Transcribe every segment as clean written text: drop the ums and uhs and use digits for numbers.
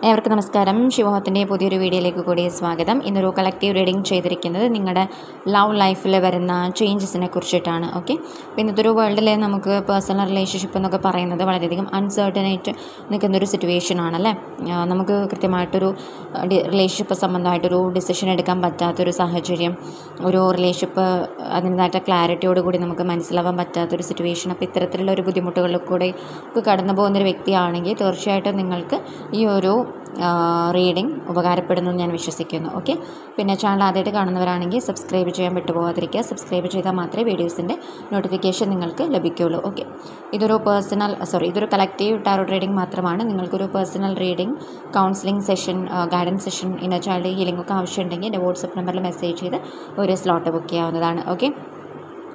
ഏവർക്കും നമസ്കാരം. ശിവഹത്തിൻ്റെ പുതിയൊരു വീഡിയോയിലേക്ക് കൂടി സ്വാഗതം. ഇന്നൊരു കളക്റ്റീവ് റീഡിംഗ് ചെയ്തിരിക്കുന്നത് നിങ്ങളുടെ ലവ് ലൈഫിൽ വരുന്ന ചേഞ്ചസിനെ കുറിച്ചിട്ടാണ്. ഓക്കെ, അപ്പോൾ ഇന്നത്തെ വേൾഡിൽ നമുക്ക് പേഴ്സണൽ റിലേഷൻഷിപ്പ് എന്നൊക്കെ പറയുന്നത് വളരെയധികം അൺസർട്ടനായിട്ട് നിൽക്കുന്നൊരു സിറ്റുവേഷൻ ആണല്ലേ. നമുക്ക് കൃത്യമായിട്ടൊരു റിലേഷൻഷിപ്പ് സംബന്ധമായിട്ടൊരു ഡിസിഷൻ എടുക്കാൻ പറ്റാത്തൊരു സാഹചര്യം, ഒരു റിലേഷൻഷിപ്പ് അതിൻ്റെതായിട്ട് ക്ലാരിറ്റിയോട് കൂടി നമുക്ക് മനസ്സിലാവാൻ പറ്റാത്തൊരു സിറ്റുവേഷൻ. അപ്പോൾ ഇത്തരത്തിലുള്ള ഒരു ബുദ്ധിമുട്ടുകളിൽ കൂടെ കടന്നു പോകുന്നൊരു വ്യക്തിയാണെങ്കിൽ തീർച്ചയായിട്ടും നിങ്ങൾക്ക് ഈ ഒരു റീഡിംഗ് ഉപകാരപ്പെടുന്നു എന്ന് ഞാൻ വിശ്വസിക്കുന്നു. ഓക്കെ, പിന്നെ ചാനൽ ആദ്യമായിട്ട് കാണുന്നവരാണെങ്കിൽ സബ്സ്ക്രൈബ് ചെയ്യാൻ വിട്ടുപോകാതിരിക്കുക. സബ്സ്ക്രൈബ് ചെയ്താൽ മാത്രമേ വീഡിയോസിൻ്റെ നോട്ടിഫിക്കേഷൻ നിങ്ങൾക്ക് ലഭിക്കുകയുള്ളൂ. ഓക്കെ, ഇതൊരു കളക്റ്റീവ് ടാരോ റീഡിംഗ് മാത്രമാണ്. നിങ്ങൾക്കൊരു personal reading, counselling session, guidance session, inner child healing ഒക്കെ ആവശ്യമുണ്ടെങ്കിൽ എൻ്റെ വാട്സപ്പ് നമ്പറിൽ മെസ്സേജ് ചെയ്ത് ഒരു സ്ലോട്ട് ബുക്ക് ചെയ്യാവുന്നതാണ്. ഓക്കെ,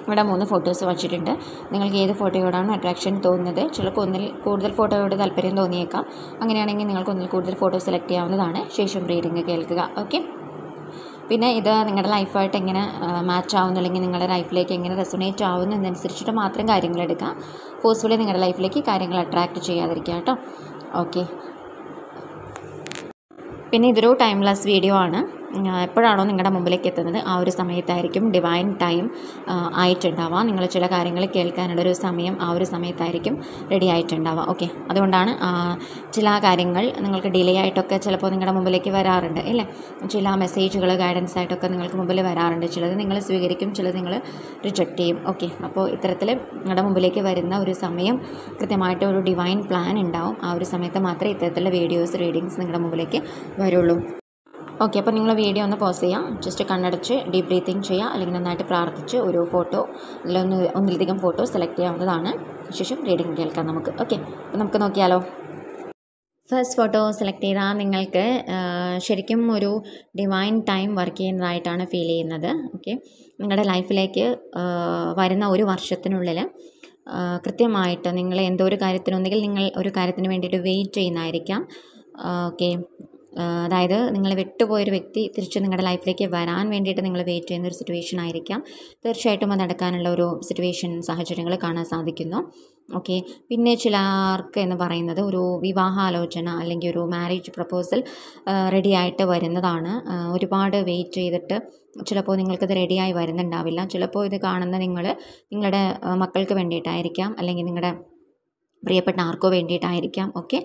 ഇവിടെ 3 ഫോട്ടോസ് വച്ചിട്ടുണ്ട്. നിങ്ങൾക്ക് ഏത് ഫോട്ടോയോടാണ് അട്രാക്ഷൻ തോന്നുന്നത്? ചിലപ്പോൾ ഒന്നിൽ കൂടുതൽ ഫോട്ടോയോട് താല്പര്യം തോന്നിയേക്കാം. അങ്ങനെയാണെങ്കിൽ നിങ്ങൾക്ക് ഒന്നിൽ കൂടുതൽ ഫോട്ടോ സെലക്ട് ചെയ്യാവുന്നതാണ്. ശേഷം റീഡിംഗ് കേൾക്കുക. ഓക്കെ, പിന്നെ ഇത് നിങ്ങളുടെ ലൈഫായിട്ട് എങ്ങനെ മാച്ച് ആവുന്നു, അല്ലെങ്കിൽ നിങ്ങളുടെ ലൈഫിലേക്ക് എങ്ങനെ റെസൊണേറ്റ് ആവുന്നു എന്നനുസരിച്ചിട്ട് മാത്രം കാര്യങ്ങൾ എടുക്കുക. ഫോഴ്സ്ഫുള്ളി നിങ്ങളുടെ ലൈഫിലേക്ക് കാര്യങ്ങൾ അട്രാക്റ്റ് ചെയ്യാതിരിക്കുക കേട്ടോ. ഓക്കെ, പിന്നെ ഇതൊരു ടൈംലെസ് വീഡിയോ ആണ്. എപ്പോഴാണോ നിങ്ങളുടെ മുമ്പിലേക്ക് എത്തുന്നത് ആ ഒരു സമയത്തായിരിക്കും ഡിവൈൻ ടൈം ആയിട്ടുണ്ടാവുക. നിങ്ങൾ ചില കാര്യങ്ങൾ കേൾക്കാനുള്ളൊരു സമയം ആ ഒരു സമയത്തായിരിക്കും റെഡി ആയിട്ടുണ്ടാവുക. ഓക്കെ, അതുകൊണ്ടാണ് ചില കാര്യങ്ങൾ നിങ്ങൾക്ക് ഡിലേ ആയിട്ടൊക്കെ ചിലപ്പോൾ നിങ്ങളുടെ മുമ്പിലേക്ക് വരാറുണ്ട് അല്ലേ. ചില മെസ്സേജുകൾ ഗൈഡൻസ് ആയിട്ടൊക്കെ നിങ്ങൾക്ക് മുമ്പിൽ വരാറുണ്ട്. ചിലത് നിങ്ങൾ സ്വീകരിക്കും, ചിലത് നിങ്ങൾ റിജക്റ്റ് ചെയ്യും. ഓക്കെ, അപ്പോൾ ഇത്തരത്തിൽ നിങ്ങളുടെ മുമ്പിലേക്ക് വരുന്ന ഒരു സമയം കൃത്യമായിട്ട് ഒരു ഡിവൈൻ പ്ലാൻ ഉണ്ടാവും. ആ ഒരു സമയത്ത് മാത്രമേ ഇത്തരത്തിലുള്ള വീഡിയോസ്, റീഡിങ്സ് നിങ്ങളുടെ മുമ്പിലേക്ക് വരുള്ളൂ. ഓക്കെ, അപ്പോൾ നിങ്ങൾ വീഡിയോ ഒന്ന് പോസ് ചെയ്യാം. ജസ്റ്റ് കണ്ണടച്ച് ഡീപ്പ് ബ്രീത്തിങ് ചെയ്യുക, അല്ലെങ്കിൽ നന്നായിട്ട് പ്രാർത്ഥിച്ച് ഒരു ഫോട്ടോ ഒന്നിലധികം ഫോട്ടോ സെലക്ട് ചെയ്യാവുന്നതാണ്. ശേഷം റീഡിംഗ് കേൾക്കാം നമുക്ക്. ഓക്കെ, അപ്പോൾ നമുക്ക് നോക്കിയാലോ. ഫസ്റ്റ് ഫോട്ടോ സെലക്ട് ചെയ്താൽ നിങ്ങൾക്ക് ശരിക്കും ഒരു ഡിവൈൻ ടൈം വർക്ക് ചെയ്യുന്നതായിട്ടാണ് ഫീൽ ചെയ്യുന്നത്. ഓക്കെ, നിങ്ങളുടെ ലൈഫിലേക്ക് വരുന്ന ഒരു വർഷത്തിനുള്ളിൽ കൃത്യമായിട്ട് നിങ്ങൾ എന്തോ ഒരു കാര്യത്തിനൊന്നുകിൽ നിങ്ങൾ ഒരു കാര്യത്തിന് വേണ്ടിയിട്ട് വെയിറ്റ് ചെയ്യുന്നതായിരിക്കാം. ഓക്കെ, അതായത് നിങ്ങൾ വിട്ടുപോയൊരു വ്യക്തി തിരിച്ച് നിങ്ങളുടെ ലൈഫിലേക്ക് വരാൻ വേണ്ടിയിട്ട് നിങ്ങൾ വെയിറ്റ് ചെയ്യുന്ന ഒരു സിറ്റുവേഷൻ ആയിരിക്കാം. തീർച്ചയായിട്ടും അത് നടക്കാനുള്ള ഒരു സിറ്റുവേഷൻ, സാഹചര്യങ്ങൾ കാണാൻ സാധിക്കുന്നു. ഓക്കെ, പിന്നെ ചിലർക്ക് എന്ന് പറയുന്നത് ഒരു വിവാഹാലോചന അല്ലെങ്കിൽ ഒരു മാരേജ് പ്രപ്പോസൽ റെഡി ആയിട്ട് വരുന്നതാണ്. ഒരുപാട് വെയിറ്റ് ചെയ്തിട്ട് ചിലപ്പോൾ നിങ്ങൾക്കത് റെഡിയായി വരുന്നുണ്ടാവില്ല. ചിലപ്പോൾ ഇത് കാണുന്ന നിങ്ങളുടെ മക്കൾക്ക് വേണ്ടിയിട്ടായിരിക്കാം, അല്ലെങ്കിൽ നിങ്ങളുടെ പ്രിയപ്പെട്ട ആർക്കോ വേണ്ടിയിട്ടായിരിക്കാം. ഓക്കെ,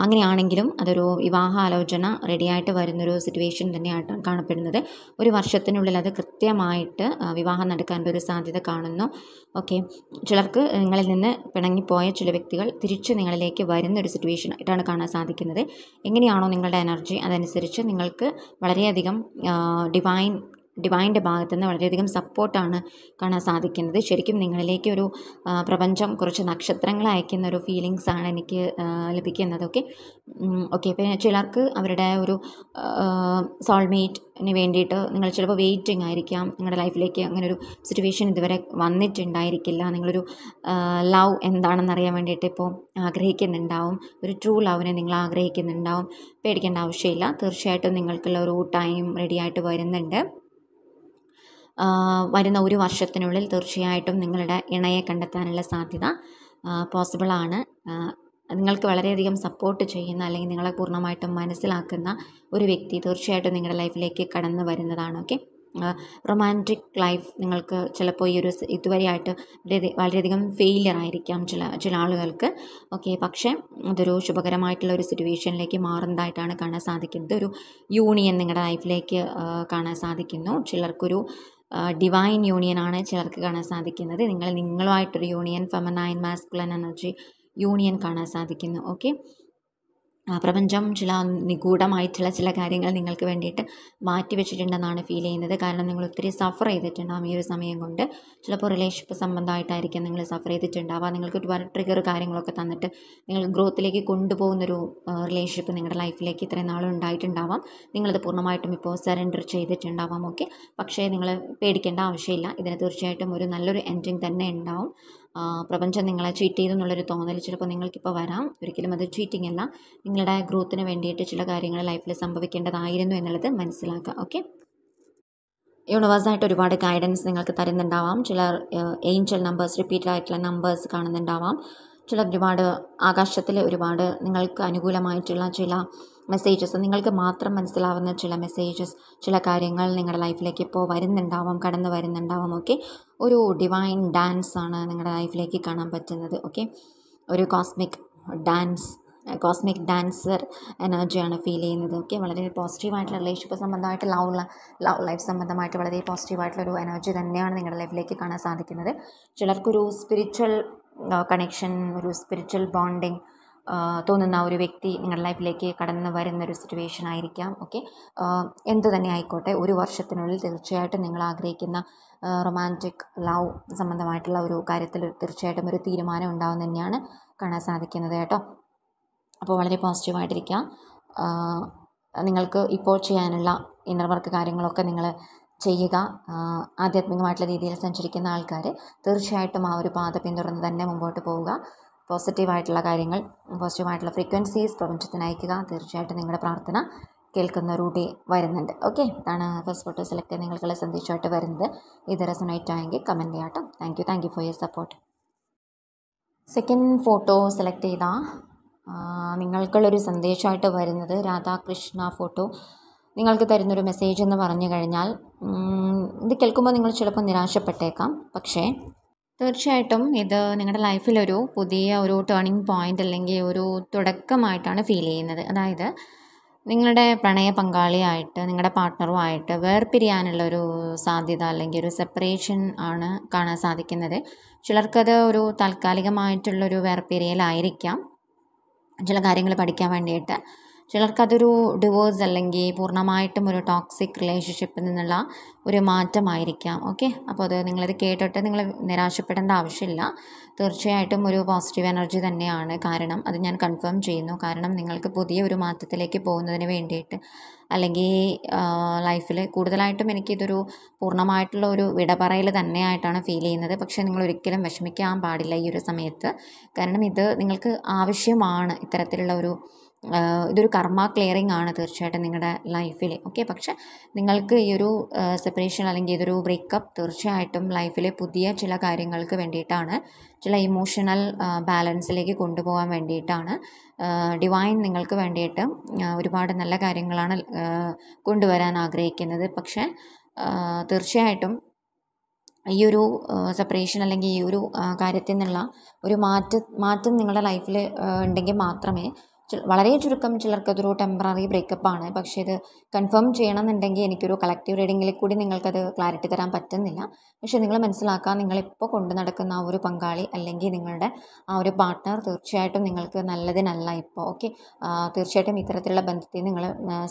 അങ്ങനെയാണെങ്കിലും അതൊരു വിവാഹാലോചന റെഡിയായിട്ട് വരുന്നൊരു സിറ്റുവേഷൻ തന്നെയായിട്ട് കാണപ്പെടുന്നത്. ഒരു വർഷത്തിനുള്ളിൽ അത് കൃത്യമായിട്ട് വിവാഹം നടക്കാനുള്ള ഒരു സാധ്യത കാണുന്നു. ഓക്കെ, ചിലർക്ക് നിങ്ങളിൽ നിന്ന് പിണങ്ങിപ്പോയ ചില വ്യക്തികൾ തിരിച്ച് നിങ്ങളിലേക്ക് വരുന്നൊരു സിറ്റുവേഷൻ ആയിട്ടാണ് കാണാൻ സാധിക്കുന്നത്. എങ്ങനെയാണോ നിങ്ങളുടെ എനർജി, അതനുസരിച്ച് നിങ്ങൾക്ക് വളരെയധികം ഡിവൈൻ്റെ ഭാഗത്തുനിന്ന് വളരെയധികം സപ്പോർട്ടാണ് കാണാൻ സാധിക്കുന്നത്. ശരിക്കും നിങ്ങളിലേക്ക് ഒരു പ്രപഞ്ചം കുറച്ച് നക്ഷത്രങ്ങൾ അയക്കുന്ന ഒരു ഫീലിങ്സാണ് എനിക്ക് ലഭിക്കുന്നത്. ഓക്കെ, പിന്നെ ചിലർക്ക് അവരുടെ ഒരു സോൾമേറ്റിന് വേണ്ടിയിട്ട് നിങ്ങൾ ചിലപ്പോൾ വെയിറ്റിംഗ് ആയിരിക്കാം. നിങ്ങളുടെ ലൈഫിലേക്ക് അങ്ങനെ ഒരു സിറ്റുവേഷൻ ഇതുവരെ വന്നിട്ടുണ്ടായിരിക്കില്ല. നിങ്ങളൊരു ലവ് എന്താണെന്നറിയാൻ വേണ്ടിയിട്ട് ഇപ്പോൾ ആഗ്രഹിക്കുന്നുണ്ടാവും. ഒരു ട്രൂ ലവിനെ നിങ്ങൾ ആഗ്രഹിക്കുന്നുണ്ടാവും. പേടിക്കേണ്ട ആവശ്യമില്ല. തീർച്ചയായിട്ടും നിങ്ങൾക്കുള്ള ഒരു ടൈം റെഡിയായിട്ട് വരുന്നുണ്ട്. വരുന്ന ഒരു വർഷത്തിനുള്ളിൽ തീർച്ചയായിട്ടും നിങ്ങളുടെ ഇണയെ കണ്ടെത്താനുള്ള സാധ്യത പോസിബിളാണ്. നിങ്ങൾക്ക് വളരെയധികം സപ്പോർട്ട് ചെയ്യുന്ന, അല്ലെങ്കിൽ നിങ്ങളെ പൂർണ്ണമായിട്ടും മനസ്സിലാക്കുന്ന ഒരു വ്യക്തി തീർച്ചയായിട്ടും നിങ്ങളുടെ ലൈഫിലേക്ക് കടന്നു വരുന്നതാണ്. ഓക്കെ, റൊമാൻറ്റിക് ലൈഫ് നിങ്ങൾക്ക് ചിലപ്പോൾ ഈ ഒരു ഇതുവരെയായിട്ട് വളരെയധികം ഫെയിലിയർ ആയിരിക്കാം ചില ആളുകൾക്ക്. ഓക്കെ, പക്ഷേ അതൊരു ശുഭകരമായിട്ടുള്ള ഒരു സിറ്റുവേഷനിലേക്ക് മാറുന്നതായിട്ടാണ് കാണാൻ സാധിക്കുന്നത്. ഒരു യൂണിയൻ നിങ്ങളുടെ ലൈഫിലേക്ക് കാണാൻ സാധിക്കുന്നു. ചിലർക്കൊരു ഡിവൈൻ യൂണിയനാണ് ചിലർക്ക് കാണാൻ സാധിക്കുന്നത്. നിങ്ങളുമായിട്ടൊരു യൂണിയൻ, ഫെമിനൈൻ മാസ്കുലൻ എനർജി യൂണിയൻ കാണാൻ സാധിക്കുന്നു. ഓക്കെ, പ്രപഞ്ചം ചില നിഗൂഢമായിട്ടുള്ള ചില കാര്യങ്ങൾ നിങ്ങൾക്ക് വേണ്ടിയിട്ട് മാറ്റി വെച്ചിട്ടുണ്ടെന്നാണ് ഫീൽ ചെയ്യുന്നത്. കാരണം നിങ്ങൾ ഒത്തിരി സഫർ ചെയ്തിട്ടുണ്ടാകും ഈ ഒരു സമയം കൊണ്ട്. ചിലപ്പോൾ റിലേഷൻഷിപ്പ് സംബന്ധമായിട്ടായിരിക്കും നിങ്ങൾ സഫർ ചെയ്തിട്ടുണ്ടാവുക. നിങ്ങൾക്ക് ഒരുപാട് ട്രിഗർ കാര്യങ്ങളൊക്കെ തന്നിട്ട് നിങ്ങൾ ഗ്രോത്തിലേക്ക് കൊണ്ടുപോകുന്നൊരു റിലേഷൻഷിപ്പ് നിങ്ങളുടെ ലൈഫിലേക്ക് ഇത്രയും നാളും ഉണ്ടായിട്ടുണ്ടാവാം. നിങ്ങളത് പൂർണ്ണമായിട്ടും ഇപ്പോൾ സറണ്ടർ ചെയ്തിട്ടുണ്ടാവാം. ഓക്കെ, പക്ഷേ നിങ്ങൾ പേടിക്കേണ്ട ആവശ്യമില്ല. ഇതിന് തീർച്ചയായിട്ടും ഒരു നല്ലൊരു എൻഡിങ് തന്നെ ഉണ്ടാവും. പ്രപഞ്ചം നിങ്ങളെ ചീറ്റ് ചെയ്തു എന്നുള്ളൊരു തോന്നൽ ചിലപ്പോൾ നിങ്ങൾക്കിപ്പോൾ വരാം. ഒരിക്കലും അത് ചീറ്റിംഗ് അല്ല. നിങ്ങളുടെ ഗ്രോത്തിന് വേണ്ടിയിട്ട് ചില കാര്യങ്ങൾ ലൈഫിൽ സംഭവിക്കേണ്ടതായിരുന്നു എന്നുള്ളത് മനസ്സിലാക്കുക. ഓക്കെ, യൂണിവേഴ്സായിട്ട് ഒരുപാട് ഗൈഡൻസ് നിങ്ങൾക്ക് തരുന്നുണ്ടാവാം. ചിലർ ഏഞ്ചൽ നമ്പേഴ്സ്, റിപ്പീറ്റഡ് ആയിട്ടുള്ള നമ്പേഴ്സ് കാണുന്നുണ്ടാവാം. ചില ഒരുപാട് ആകാശത്തിൽ ഒരുപാട് നിങ്ങൾക്ക് അനുകൂലമായിട്ടുള്ള ചില മെസ്സേജസ്, നിങ്ങൾക്ക് മാത്രം മനസ്സിലാവുന്ന ചില മെസ്സേജസ്, ചില കാര്യങ്ങൾ നിങ്ങളുടെ ലൈഫിലേക്ക് ഇപ്പോൾ വരുന്നുണ്ടാവാം, കടന്നു വരുന്നുണ്ടാവാം. ഓക്കെ, ഒരു ഡിവൈൻ ഡാൻസ് ആണ് നിങ്ങളുടെ ലൈഫിലേക്ക് കാണാൻ പറ്റുന്നത്. ഓക്കെ, ഒരു കോസ്മിക് ഡാൻസർ എനർജിയാണ് ഫീൽ ചെയ്യുന്നത്. ഓക്കെ, വളരെ പോസിറ്റീവായിട്ടുള്ള റിലേഷൻഷിപ്പ് സംബന്ധമായിട്ട് ലവ് ലൈഫ് സംബന്ധമായിട്ട് വളരെ പോസിറ്റീവായിട്ടുള്ളൊരു എനർജി തന്നെയാണ് നിങ്ങളുടെ ലൈഫിലേക്ക് കാണാൻ സാധിക്കുന്നത്. ചിലർക്കൊരു സ്പിരിച്വൽ കണക്ഷൻ, ഒരു സ്പിരിച്വൽ ബോണ്ടിങ് തോന്നുന്ന ഒരു വ്യക്തി നിങ്ങളുടെ ലൈഫിലേക്ക് കടന്നു വരുന്നൊരു സിറ്റുവേഷൻ ആയിരിക്കാം. ഓക്കെ, എന്തു തന്നെ ആയിക്കോട്ടെ, ഒരു വർഷത്തിനുള്ളിൽ തീർച്ചയായിട്ടും നിങ്ങൾ ആഗ്രഹിക്കുന്ന റൊമാൻറ്റിക് ലവ് സംബന്ധമായിട്ടുള്ള ഒരു കാര്യത്തിൽ തീർച്ചയായിട്ടും ഒരു തീരുമാനം ഉണ്ടാവും തന്നെയാണ് കാണാൻ സാധിക്കുന്നത് കേട്ടോ. അപ്പോൾ വളരെ പോസിറ്റീവായിട്ടിരിക്കുക. നിങ്ങൾക്ക് ഇപ്പോൾ ചെയ്യാനുള്ള ഇന്നർ വർക്ക് കാര്യങ്ങളൊക്കെ നിങ്ങൾ ചെയ്യുക. ആധ്യാത്മികമായിട്ടുള്ള രീതിയിൽ സഞ്ചരിക്കുന്ന ആൾക്കാർ തീർച്ചയായിട്ടും ആ ഒരു പാത പിന്തുടർന്ന് തന്നെ മുമ്പോട്ട് പോവുക. പോസിറ്റീവായിട്ടുള്ള കാര്യങ്ങൾ, പോസിറ്റീവായിട്ടുള്ള ഫ്രീക്വൻസീസ് പ്രപഞ്ചത്തിന് അയക്കുക. തീർച്ചയായിട്ടും നിങ്ങളുടെ പ്രാർത്ഥന കേൾക്കുന്നവരൂടെ വരുന്നുണ്ട്. ഓക്കെ, ഇതാണ് ഫസ്റ്റ് ഫോട്ടോ സെലക്ട് ചെയ്ത് നിങ്ങൾക്കുള്ള സന്ദേശമായിട്ട് വരുന്നത്. ഇത് റെസൊനേറ്റ് ആയെങ്കിൽ കമൻറ്റ് ചെയ്യാം കേട്ടോ. Thank you for your support. Second photo select ചെയ്താൽ നിങ്ങൾക്കുള്ളൊരു സന്ദേശമായിട്ട് വരുന്നത് രാധാകൃഷ്ണ ഫോട്ടോ നിങ്ങൾക്ക് തരുന്നൊരു മെസ്സേജ് എന്ന് പറഞ്ഞു കഴിഞ്ഞാൽ, ഇത് കേൾക്കുമ്പോൾ നിങ്ങൾ ചിലപ്പോൾ നിരാശപ്പെട്ടേക്കാം. പക്ഷേ തീർച്ചയായിട്ടും ഇത് നിങ്ങളുടെ ലൈഫിലൊരു പുതിയ ഒരു ടേണിംഗ് പോയിൻ്റ് അല്ലെങ്കിൽ ഒരു തുടക്കമായിട്ടാണ് ഫീൽ ചെയ്യുന്നത്. അതായത് നിങ്ങളുടെ പ്രണയ പങ്കാളിയായിട്ട്, നിങ്ങളുടെ പാർട്ട്ണറുമായിട്ട് വേർപിരിയാനുള്ളൊരു സാധ്യത അല്ലെങ്കിൽ ഒരു സെപ്പറേഷൻ ആണ് കാണാൻ സാധിക്കുന്നത്. ചിലർക്കത് ഒരു താൽക്കാലികമായിട്ടുള്ളൊരു വേർപിരിയലായിരിക്കാം, ചില കാര്യങ്ങൾ പഠിക്കാൻ വേണ്ടിയിട്ട്. ചിലർക്കതൊരു ഡിവോഴ്സ് അല്ലെങ്കിൽ പൂർണ്ണമായിട്ടും ഒരു ടോക്സിക് റിലേഷൻഷിപ്പിൽ നിന്നുള്ള ഒരു മാറ്റമായിരിക്കാം. ഓക്കെ, അപ്പോൾ അത് നിങ്ങളത് കേട്ടിട്ട് നിങ്ങൾ നിരാശപ്പെടേണ്ട ആവശ്യമില്ല. തീർച്ചയായിട്ടും ഒരു പോസിറ്റീവ് എനർജി തന്നെയാണ്. കാരണം അത് ഞാൻ കൺഫേം ചെയ്യുന്നു. കാരണം നിങ്ങൾക്ക് പുതിയ ഒരു മാറ്റത്തിലേക്ക് പോകുന്നതിന് വേണ്ടിയിട്ട്, അല്ലെങ്കിൽ ലൈഫിൽ കൂടുതലായിട്ടും എനിക്കിതൊരു പൂർണ്ണമായിട്ടുള്ള ഒരു വിടപറയൽ തന്നെയായിട്ടാണ് ഫീൽ ചെയ്യുന്നത്. പക്ഷേ നിങ്ങൾ ഒരിക്കലും വിഷമിക്കാൻ പാടില്ല ഈ ഒരു സമയത്ത്. കാരണം ഇത് നിങ്ങൾക്ക് ആവശ്യമാണ്. ഇത്തരത്തിലുള്ള ഇതൊരു കർമ്മ ക്ലിയറിംഗ് ആണ് തീർച്ചയായിട്ടും നിങ്ങളുടെ ലൈഫിൽ. ഓക്കെ, പക്ഷേ നിങ്ങൾക്ക് ഈ ഒരു സെപ്പറേഷൻ അല്ലെങ്കിൽ ഇതൊരു ബ്രേക്കപ്പ് തീർച്ചയായിട്ടും ലൈഫിലെ പുതിയ ചില കാര്യങ്ങൾക്ക് വേണ്ടിയിട്ടാണ്, ചില ഇമോഷണൽ ബാലൻസിലേക്ക് കൊണ്ടുപോകാൻ വേണ്ടിയിട്ടാണ്. ഡിവൈൻ നിങ്ങൾക്ക് വേണ്ടിയിട്ട് ഒരുപാട് നല്ല കാര്യങ്ങളാണ് കൊണ്ടുവരാൻ ആഗ്രഹിക്കുന്നത്. പക്ഷേ തീർച്ചയായിട്ടും ഈ ഒരു സെപ്പറേഷൻ അല്ലെങ്കിൽ ഈ ഒരു കാര്യത്തിൽ നിന്നുള്ള ഒരു മാറ്റം നിങ്ങളുടെ ലൈഫിൽ ഉണ്ടെങ്കിൽ മാത്രമേ, വളരെ ചുരുക്കം ചിലർക്കതൊരു ടെമ്പററി ബ്രേക്കപ്പാണ്. പക്ഷേ ഇത് കൺഫേം ചെയ്യണമെന്നുണ്ടെങ്കിൽ എനിക്കൊരു കളക്റ്റീവ് റീഡിങ്ങിൽ കൂടി നിങ്ങൾക്കത് ക്ലാരിറ്റി തരാൻ പറ്റുന്നില്ല. പക്ഷേ നിങ്ങൾ മനസ്സിലാക്കുക, നിങ്ങളിപ്പോൾ കൊണ്ടു നടക്കുന്ന ആ ഒരു പങ്കാളി അല്ലെങ്കിൽ നിങ്ങളുടെ ആ ഒരു പാർട്ട്ണർ തീർച്ചയായിട്ടും നിങ്ങൾക്ക് നല്ലതിനല്ല ഇപ്പോൾ. ഓക്കെ, തീർച്ചയായിട്ടും ഇത്തരത്തിലുള്ള ബന്ധത്തിൽ നിങ്ങൾ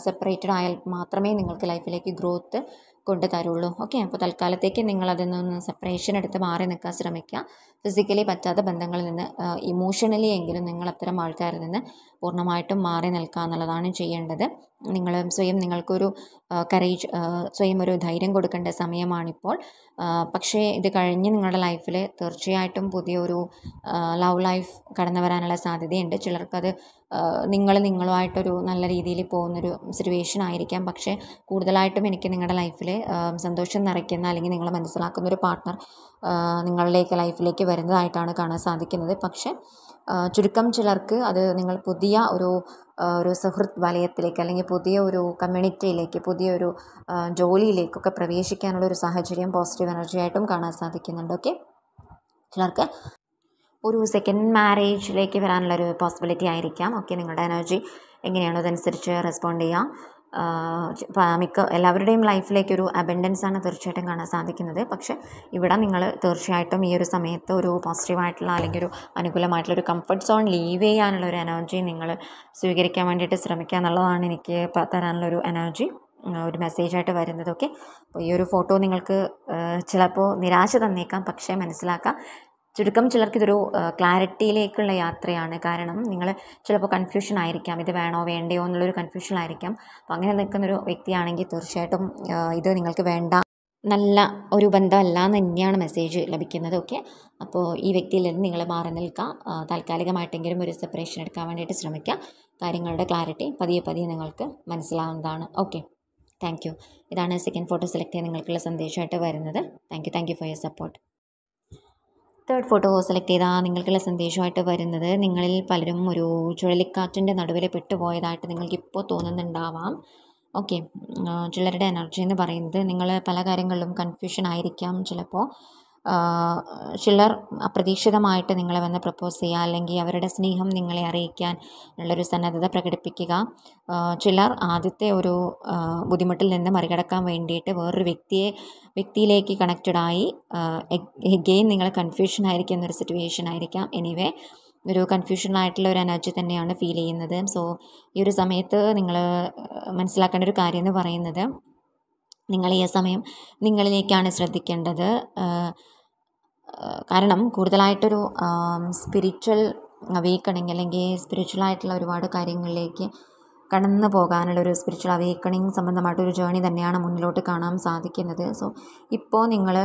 സെപ്പറേറ്റഡ് ആയാൽ മാത്രമേ നിങ്ങൾക്ക് ലൈഫിലേക്ക് ഗ്രോത്ത് കൊണ്ട് തരുള്ളൂ. ഓക്കെ, അപ്പോൾ തൽക്കാലത്തേക്ക് നിങ്ങളതിൽ നിന്ന് സെപ്പറേഷൻ എടുത്ത് മാറി നിൽക്കാൻ ശ്രമിക്കുക. ഫിസിക്കലി പറ്റാത്ത ബന്ധങ്ങളിൽ നിന്ന് ഇമോഷണലി എങ്കിലും നിങ്ങൾ അത്തരം ആൾക്കാരിൽ നിന്ന് പൂർണ്ണമായിട്ടും മാറി നിൽക്കുക എന്നുള്ളതാണ് ചെയ്യേണ്ടത്. നിങ്ങൾ സ്വയം നിങ്ങൾക്കൊരു കറേജ്, സ്വയം ഒരു ധൈര്യം കൊടുക്കേണ്ട സമയമാണിപ്പോൾ. പക്ഷേ ഇത് കഴിഞ്ഞ് നിങ്ങളുടെ ലൈഫിൽ തീർച്ചയായിട്ടും പുതിയൊരു ലവ് ലൈഫ് കടന്നു വരാനുള്ള സാധ്യതയുണ്ട്. ചിലർക്കത് നിങ്ങളുമായിട്ടൊരു നല്ല രീതിയിൽ പോകുന്നൊരു സിറ്റുവേഷൻ ആയിരിക്കാം. പക്ഷേ കൂടുതലായിട്ടും എനിക്ക് നിങ്ങളുടെ ലൈഫിൽ സന്തോഷം നിറയ്ക്കുന്ന അല്ലെങ്കിൽ നിങ്ങളെ മനസ്സിലാക്കുന്നൊരു പാർട്ട്ണർ നിങ്ങളിലേക്ക് ലൈഫിലേക്ക് വരുന്നതായിട്ടാണ് കാണാൻ സാധിക്കുന്നത്. പക്ഷേ ചുരുക്കം ചിലർക്ക് അത് നിങ്ങൾ പുതിയ ഒരു സുഹൃത്ത് വലയത്തിലേക്ക് അല്ലെങ്കിൽ പുതിയ ഒരു കമ്മ്യൂണിറ്റിയിലേക്ക്, പുതിയൊരു ജോലിയിലേക്കൊക്കെ പ്രവേശിക്കാനുള്ളൊരു സാഹചര്യം പോസിറ്റീവ് എനർജിയായിട്ടും കാണാൻ സാധിക്കുന്നുണ്ട്. ഓക്കെ, ചിലർക്ക് ഒരു സെക്കൻഡ് മാരേജിലേക്ക് വരാനുള്ളൊരു പോസിബിലിറ്റി ആയിരിക്കാം. ഓക്കെ, നിങ്ങളുടെ എനർജി എങ്ങനെയാണോ അതനുസരിച്ച് റെസ്പോണ്ട് ചെയ്യാം. എല്ലാവരുടെയും ലൈഫിലേക്കൊരു അബൻഡൻസാണ് തീർച്ചയായിട്ടും കാണാൻ സാധിക്കുന്നത്. പക്ഷേ ഇവിടെ നിങ്ങൾ തീർച്ചയായിട്ടും ഈ ഒരു സമയത്ത് ഒരു പോസിറ്റീവായിട്ടുള്ള അല്ലെങ്കിൽ ഒരു അനുകൂലമായിട്ടുള്ള ഒരു കംഫർട്ട് സോൺ ലീവ് ചെയ്യാനുള്ള ഒരു എനർജി നിങ്ങൾ സ്വീകരിക്കാൻ വേണ്ടിയിട്ട് ശ്രമിക്കുക എന്നുള്ളതാണ് എനിക്ക് തരാനുള്ളൊരു എനർജി, ഒരു മെസ്സേജായിട്ട് വരുന്നത്. ഓക്കെ, അപ്പോൾ ഈ ഒരു ഫോട്ടോ നിങ്ങൾക്ക് ചിലപ്പോൾ നിരാശ തന്നേക്കാം. പക്ഷേ മനസ്സിലാക്കാം, ചുരുക്കം ചിലർക്ക് ഇതൊരു ക്ലാരിറ്റിയിലേക്കുള്ള യാത്രയാണ്. കാരണം നിങ്ങൾ ചിലപ്പോൾ കൺഫ്യൂഷൻ ആയിരിക്കാം, ഇത് വേണോ വേണ്ടയോ എന്നുള്ളൊരു കൺഫ്യൂഷൻ ആയിരിക്കാം. അപ്പോൾ അങ്ങനെ നിൽക്കുന്നൊരു വ്യക്തിയാണെങ്കിൽ തീർച്ചയായിട്ടും ഇത് നിങ്ങൾക്ക് വേണ്ട നല്ല ഒരു ബന്ധമല്ല എന്ന് തന്നെയാണ് മെസ്സേജ് ലഭിക്കുന്നത്. ഓക്കെ, അപ്പോൾ ഈ വ്യക്തിയിൽ നിന്ന് നിങ്ങൾ മാറി നിൽക്കുക. താൽക്കാലികമായിട്ടെങ്കിലും ഒരു സെപ്പറേഷൻ എടുക്കാൻ വേണ്ടിയിട്ട് ശ്രമിക്കുക. കാര്യങ്ങളുടെ ക്ലാരിറ്റി പതിയെ നിങ്ങൾക്ക് മനസ്സിലാവുന്നതാണ്. Okay, thank you. ഇതാണ് സെക്കൻഡ് ഫോട്ടോ സെലക്ട് ചെയ്യാൻ നിങ്ങൾക്കുള്ള സന്ദേശമായിട്ട് വരുന്നത്. Thank you for your support. Third photo select ചെയ്താൽ നിങ്ങൾക്കുള്ള സന്ദേശമായിട്ട് വരുന്നത്, നിങ്ങളിൽ പലരും ഒരു ചുഴലിക്കാറ്റിൻ്റെ നടുവിൽ പെട്ടുപോയതായിട്ട് നിങ്ങൾക്കിപ്പോൾ തോന്നുന്നുണ്ടാവാം. ഓക്കെ, ചിലരുടെ എനർജി എന്ന് പറയുന്നത് നിങ്ങൾ പല കാര്യങ്ങളിലും കൺഫ്യൂഷൻ ആയിരിക്കാം. ചിലപ്പോൾ ചിലർ അപ്രതീക്ഷിതമായിട്ട് നിങ്ങളെ വന്ന് പ്രപ്പോസ് ചെയ്യുക, അല്ലെങ്കിൽ അവരുടെ സ്നേഹം നിങ്ങളെ അറിയിക്കാൻ ഉള്ളൊരു സന്നദ്ധത പ്രകടിപ്പിക്കുക. ചിലർ ആദ്യത്തെ ഒരു ബുദ്ധിമുട്ടിൽ നിന്ന് മറികടക്കാൻ വേണ്ടിയിട്ട് വേറൊരു വ്യക്തിയിലേക്ക് കണക്റ്റഡായി എഗെയിൻ നിങ്ങൾ കൺഫ്യൂഷൻ ആയിരിക്കും എന്നൊരു സിറ്റുവേഷൻ ആയിരിക്കാം. എനിവേ, ഒരു കൺഫ്യൂഷനായിട്ടുള്ള ഒരു എനർജി തന്നെയാണ് ഫീൽ ചെയ്യുന്നത്. സോ ഈ ഒരു സമയത്ത് നിങ്ങൾ മനസ്സിലാക്കേണ്ട ഒരു കാര്യം എന്ന് പറയുന്നത്, നിങ്ങൾ ഈ സമയം നിങ്ങളിലേക്കാണ് ശ്രദ്ധിക്കേണ്ടത്. കാരണം കൂടുതലായിട്ടൊരു സ്പിരിച്വൽ അവേക്കണിങ് അല്ലെങ്കിൽ സ്പിരിച്വലായിട്ടുള്ള ഒരുപാട് കാര്യങ്ങളിലേക്ക് കടന്നു പോകാനുള്ളൊരു സ്പിരിച്വൽ അവേക്കണിങ് സംബന്ധമായിട്ടൊരു ജേണി തന്നെയാണ് മുന്നിലോട്ട് കാണാൻ സാധിക്കുന്നത്. സോ ഇപ്പോൾ നിങ്ങൾ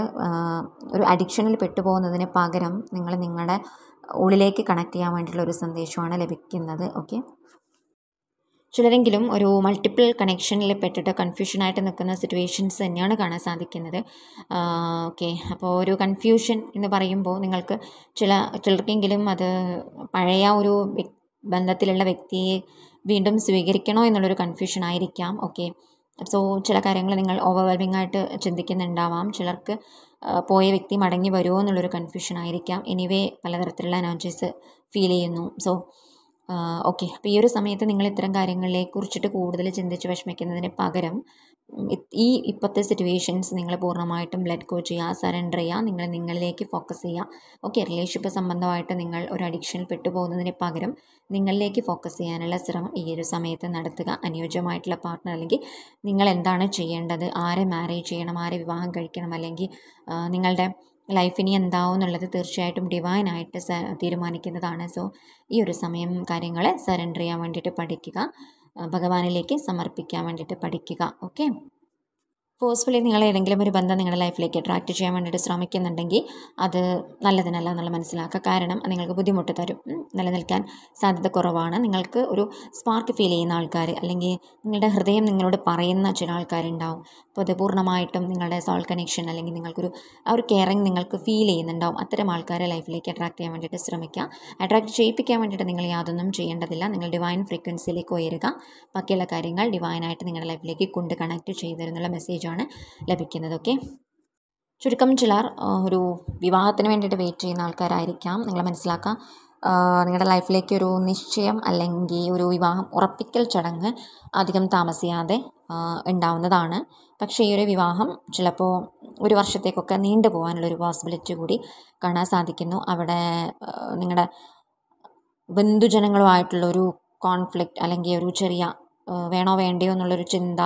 ഒരു അഡിക്ഷനിൽ പെട്ടുപോകുന്നതിന് പകരം നിങ്ങൾ നിങ്ങളുടെ ഉള്ളിലേക്ക് കണക്ട് ചെയ്യാൻ വേണ്ടിയിട്ടുള്ളൊരു സന്ദേശമാണ് ലഭിക്കുന്നത്. ഓക്കെ, ചിലരെങ്കിലും ഒരു മൾട്ടിപ്പിൾ കണക്ഷനിൽ പെട്ടിട്ട് കൺഫ്യൂഷനായിട്ട് നിൽക്കുന്ന സിറ്റുവേഷൻസ് തന്നെയാണ് കാണാൻ സാധിക്കുന്നത്. ഓക്കെ, അപ്പോൾ ഒരു കൺഫ്യൂഷൻ എന്ന് പറയുമ്പോൾ നിങ്ങൾക്ക് ചിലർക്കെങ്കിലും അത് പഴയ ഒരു ബന്ധത്തിലുള്ള വ്യക്തിയെ വീണ്ടും സ്വീകരിക്കണോ എന്നുള്ളൊരു കൺഫ്യൂഷൻ ആയിരിക്കാം. ഓക്കെ, സോ ചില കാര്യങ്ങൾ നിങ്ങൾ ഓവർവെൽമിംഗ് ആയിട്ട് ചിന്തിക്കുന്നുണ്ടാവാം. ചിലർക്ക് പോയ വ്യക്തി മടങ്ങി വരുമോ എന്നുള്ളൊരു കൺഫ്യൂഷൻ ആയിരിക്കാം. എനിവേ, പലതരത്തിലുള്ള എനർജീസ് ഫീൽ ചെയ്യുന്നു. സോ ഓക്കെ, അപ്പോൾ ഈ ഒരു സമയത്ത് നിങ്ങൾ ഇത്തരം കാര്യങ്ങളെ കുറിച്ചിട്ട് കൂടുതൽ ചിന്തിച്ച് വിഷമിക്കുന്നതിന് പകരം ഇപ്പോഴത്തെ സിറ്റുവേഷൻസ് നിങ്ങൾ പൂർണ്ണമായിട്ടും ലെറ്റ് ഗോ ചെയ്യുക, സറണ്ടർ ചെയ്യുക, നിങ്ങൾ നിങ്ങളിലേക്ക് ഫോക്കസ് ചെയ്യുക. ഓക്കെ, റിലേഷൻഷിപ്പ് സംബന്ധമായിട്ട് നിങ്ങൾ ഒരു അഡിക്ഷനിൽ പെട്ടുപോകുന്നതിന് പകരം നിങ്ങളിലേക്ക് ഫോക്കസ് ചെയ്യാനുള്ള ശ്രമം ഈ ഒരു സമയത്ത് നടത്തുക. അനുയോജ്യമായിട്ടുള്ള പാർട്ട്ണർ, അല്ലെങ്കിൽ നിങ്ങൾ എന്താണ് ചെയ്യേണ്ടത്, ആരെ മാരേജ് ചെയ്യണം, ആരെ വിവാഹം കഴിക്കണം, അല്ലെങ്കിൽ നിങ്ങളുടെ ലൈഫിനി എന്താവും എന്നുള്ളത് തീർച്ചയായിട്ടും ഡിവൈനായിട്ട് തീരുമാനിക്കുന്നതാണ്. സോ ഈ ഒരു സമയം കാര്യങ്ങളെ സറണ്ടർ ചെയ്യാൻ വേണ്ടിയിട്ട് പഠിക്കുക, ഭഗവാനിലേക്ക് സമർപ്പിക്കാൻ വേണ്ടിയിട്ട് പഠിക്കുക. ഓക്കെ, ഫോഴ്സ്ഫുള്ളി നിങ്ങൾ ഏതെങ്കിലും ഒരു ബന്ധം നിങ്ങളുടെ ലൈഫിലേക്ക് അട്രാക്റ്റ് ചെയ്യാൻ വേണ്ടിയിട്ട് ശ്രമിക്കുന്നുണ്ടെങ്കിൽ അത് നല്ലതിനല്ല എന്നുള്ള മനസ്സിലാക്കുക. കാരണം അത് നിങ്ങൾക്ക് ബുദ്ധിമുട്ട് തരും, നിലനിൽക്കാൻ സാധ്യത കുറവാണ്. നിങ്ങൾക്ക് ഒരു സ്പാർക്ക് ഫീൽ ചെയ്യുന്ന ആൾക്കാർ, അല്ലെങ്കിൽ നിങ്ങളുടെ ഹൃദയം നിങ്ങളോട് പറയുന്ന ചില ആൾക്കാരുണ്ടാവും. അപ്പോൾ അത് പൂർണ്ണമായിട്ടും നിങ്ങളുടെ സോൾ കണക്ഷൻ, അല്ലെങ്കിൽ നിങ്ങൾക്കൊരു ആ ഒരു കെയറിങ് നിങ്ങൾക്ക് ഫീൽ ചെയ്യുന്നുണ്ടാവും. അത്തരം ആൾക്കാരെ ലൈഫിലേക്ക് അട്രാക്റ്റ് ചെയ്യാൻ വേണ്ടിയിട്ട് ശ്രമിക്കുക. അട്രാക്റ്റ് ചെയ്യിപ്പിക്കാൻ വേണ്ടിയിട്ട് നിങ്ങൾ യാതൊന്നും ചെയ്യേണ്ടതില്ല. നിങ്ങൾ ഡിവൈൻ ഫ്രീക്വൻസിയിലേക്ക് ഉയരുക. ബാക്കിയുള്ള കാര്യങ്ങൾ ഡിവൈനായിട്ട് നിങ്ങളുടെ ലൈഫിലേക്ക് കൊണ്ട് കണക്റ്റ് ചെയ്തു തരുന്നുള്ള മെസ്സേജാണ് ലഭിക്കുന്നത്. ഓക്കെ, ചുരുക്കം ചിലർ ഒരു വിവാഹത്തിന് വേണ്ടിയിട്ട് വെയിറ്റ് ചെയ്യുന്ന ആൾക്കാരായിരിക്കാം. നിങ്ങൾ മനസ്സിലാക്കുക, നിങ്ങളുടെ ലൈഫിലേക്ക് ഒരു നിശ്ചയം അല്ലെങ്കിൽ ഒരു വിവാഹം ഉറപ്പിക്കൽ ചടങ്ങ് അധികം താമസിയാതെ ഉണ്ടാവുന്നതാണ്. പക്ഷേ ഈ ഒരു വിവാഹം ചിലപ്പോൾ ഒരു വർഷത്തേക്കൊക്കെ നീണ്ടു പോകാനുള്ളൊരു പോസിബിലിറ്റി കൂടി കാണാൻ സാധിക്കുന്നു. അവിടെ നിങ്ങളുടെ ബന്ധുജനങ്ങളുമായിട്ടുള്ളൊരു കോൺഫ്ലിക്റ്റ്, അല്ലെങ്കിൽ ഒരു ചെറിയ വേണോ വേണ്ടയോ എന്നുള്ളൊരു ചിന്ത,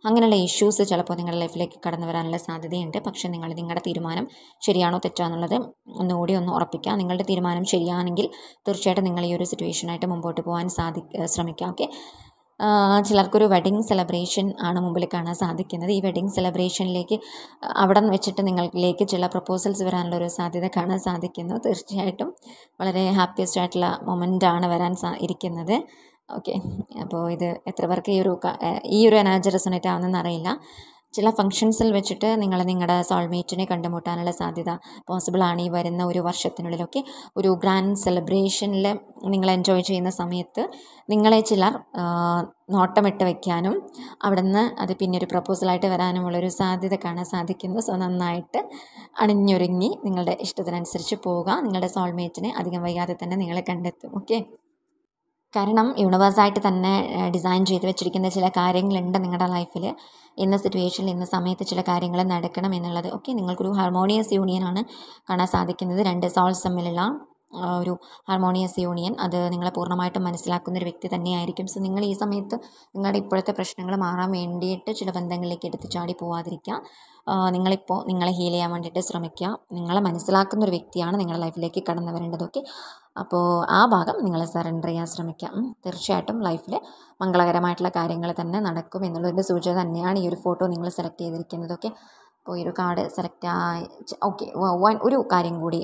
അങ്ങനെയുള്ള ഇഷ്യൂസ് ചിലപ്പോൾ നിങ്ങളുടെ ലൈഫിലേക്ക് കടന്നു വരാനുള്ള സാധ്യതയുണ്ട്. പക്ഷേ നിങ്ങളുടെ തീരുമാനം ശരിയാണോ തെറ്റാന്നുള്ളത് ഒന്നുകൂടി ഒന്ന് ഉറപ്പിക്കുക. നിങ്ങളുടെ തീരുമാനം ശരിയാണെങ്കിൽ തീർച്ചയായിട്ടും നിങ്ങൾ ഈ ഒരു സിറ്റുവേഷനായിട്ട് മുമ്പോട്ട് പോകാൻ ശ്രമിക്കുക. ഓക്കെ, ചിലർക്കൊരു വെഡിങ് സെലിബ്രേഷൻ ആണ് മുമ്പിൽ കാണാൻ സാധിക്കുന്നത്. ഈ വെഡിങ് സെലിബ്രേഷനിലേക്ക് അവിടെ വെച്ചിട്ട് നിങ്ങളിലേക്ക് ചില പ്രപ്പോസൽസ് വരാനുള്ളൊരു സാധ്യത കാണാൻ സാധിക്കുന്നു. തീർച്ചയായിട്ടും വളരെ ഹാപ്പിയസ്റ്റ് ആയിട്ടുള്ള മൊമെൻ്റാണ് വരാൻ ഇരിക്കുന്നത്. ഓക്കെ, അപ്പോൾ ഇത് എത്ര പേർക്ക് ഈ ഒരു എനർജി റെസൊണേറ്റ് ആവുന്നതെന്ന് അറിയില്ല. ചില ഫങ്ഷൻസിൽ വെച്ചിട്ട് നിങ്ങളുടെ സോൾമേറ്റിനെ കണ്ടുമുട്ടാനുള്ള സാധ്യത പോസിബിളാണ് ഈ വരുന്ന ഒരു വർഷത്തിനുള്ളിലൊക്കെ. ഒരു ഗ്രാൻഡ് സെലിബ്രേഷനിൽ നിങ്ങൾ എൻജോയ് ചെയ്യുന്ന സമയത്ത് നിങ്ങളെ ചിലർ നോട്ടമിട്ട് വയ്ക്കാനും അവിടെ നിന്ന് അത് പിന്നെ ഒരു പ്രപ്പോസലായിട്ട് വരാനുമുള്ളൊരു സാധ്യത കാണാൻ സാധിക്കുന്നു. സോ നന്നായിട്ട് അണിഞ്ഞൊരുങ്ങി നിങ്ങളുടെ ഇഷ്ടത്തിനനുസരിച്ച് പോവുക. നിങ്ങളുടെ സോൾമേറ്റിനെ അധികം വൈകാതെ തന്നെ നിങ്ങളെ കണ്ടെത്തും. ഓക്കെ, കാരണം യൂണിവേഴ്സായിട്ട് തന്നെ ഡിസൈൻ ചെയ്ത് വെച്ചിരിക്കുന്ന ചില കാര്യങ്ങളുണ്ട് നിങ്ങളുടെ ലൈഫിൽ. ഇന്ന സിറ്റുവേഷനിൽ ഇന്ന സമയത്ത് ചില കാര്യങ്ങൾ നടക്കണം എന്നുള്ളത്. ഓക്കെ, നിങ്ങൾക്കൊരു ഹാർമോണിയസ് യൂണിയനാണ് കാണാൻ സാധിക്കുന്നത്. രണ്ട് സോൾസ് തമ്മിലുള്ള ഒരു ഹാർമോണിയസ് യൂണിയൻ, അത് നിങ്ങളെ പൂർണ്ണമായിട്ടും മനസ്സിലാക്കുന്നൊരു വ്യക്തി തന്നെയായിരിക്കും. സോ നിങ്ങൾ ഈ സമയത്ത് നിങ്ങളുടെ ഇപ്പോഴത്തെ പ്രശ്നങ്ങൾ മാറാൻ വേണ്ടിയിട്ട് ചില ബന്ധങ്ങളിലേക്ക് എടുത്ത് ചാടി പോവാതിരിക്കുക. നിങ്ങളിപ്പോൾ നിങ്ങളെ ഹീൽ ചെയ്യാൻ വേണ്ടിയിട്ട് ശ്രമിക്കുക. നിങ്ങളെ മനസ്സിലാക്കുന്നൊരു വ്യക്തിയാണ് നിങ്ങളുടെ ലൈഫിലേക്ക് കടന്നു വരേണ്ടത്. ഓക്കെ, അപ്പോൾ ആ ഭാഗം നിങ്ങൾ സറണ്ടർ ചെയ്യാൻ ശ്രമിക്കാം. തീർച്ചയായിട്ടും ലൈഫിൽ മംഗളകരമായിട്ടുള്ള കാര്യങ്ങൾ തന്നെ നടക്കും എന്നുള്ളതിൻ്റെ സൂചന തന്നെയാണ് ഈ ഒരു ഫോട്ടോ നിങ്ങൾ സെലക്ട് ചെയ്തിരിക്കുന്നത്. ഓക്കെ, അപ്പോൾ ഈ ഒരു കാർഡ് സെലക്ട് ആയി. ഓക്കെ, ഒരു കാര്യം കൂടി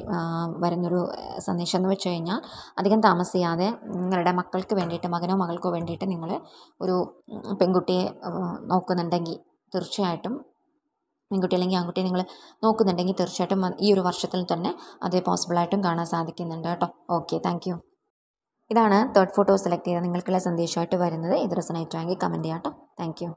വരുന്നൊരു സന്ദേശം എന്ന് വെച്ച് കഴിഞ്ഞാൽ, അധികം താമസിയാതെ നിങ്ങളുടെ മക്കൾക്ക് വേണ്ടിയിട്ട്, മകനോ മകൾക്കോ വേണ്ടിയിട്ട് നിങ്ങൾ ഒരു പെൺകുട്ടിയെ നോക്കുന്നുണ്ടെങ്കിൽ തീർച്ചയായിട്ടും പെൺകുട്ടി അല്ലെങ്കിൽ ആൺകുട്ടി നിങ്ങൾ നോക്കുന്നുണ്ടെങ്കിൽ തീർച്ചയായിട്ടും ഈ ഒരു വർഷത്തിൽ തന്നെ അതേ പോസിബിളായിട്ടും കാണാൻ സാധിക്കുന്നുണ്ട് കേട്ടോ. Okay, thank you. ഇതാണ് തേർഡ് ഫോട്ടോ സെലക്ട് ചെയ്താൽ നിങ്ങൾക്കുള്ള സന്ദേശമായിട്ട് വരുന്നത്. ഇത് റെസൊണേറ്റ് ആയെങ്കിൽ കമൻറ്റ് ചെയ്യാം കേട്ടോ. Thank you.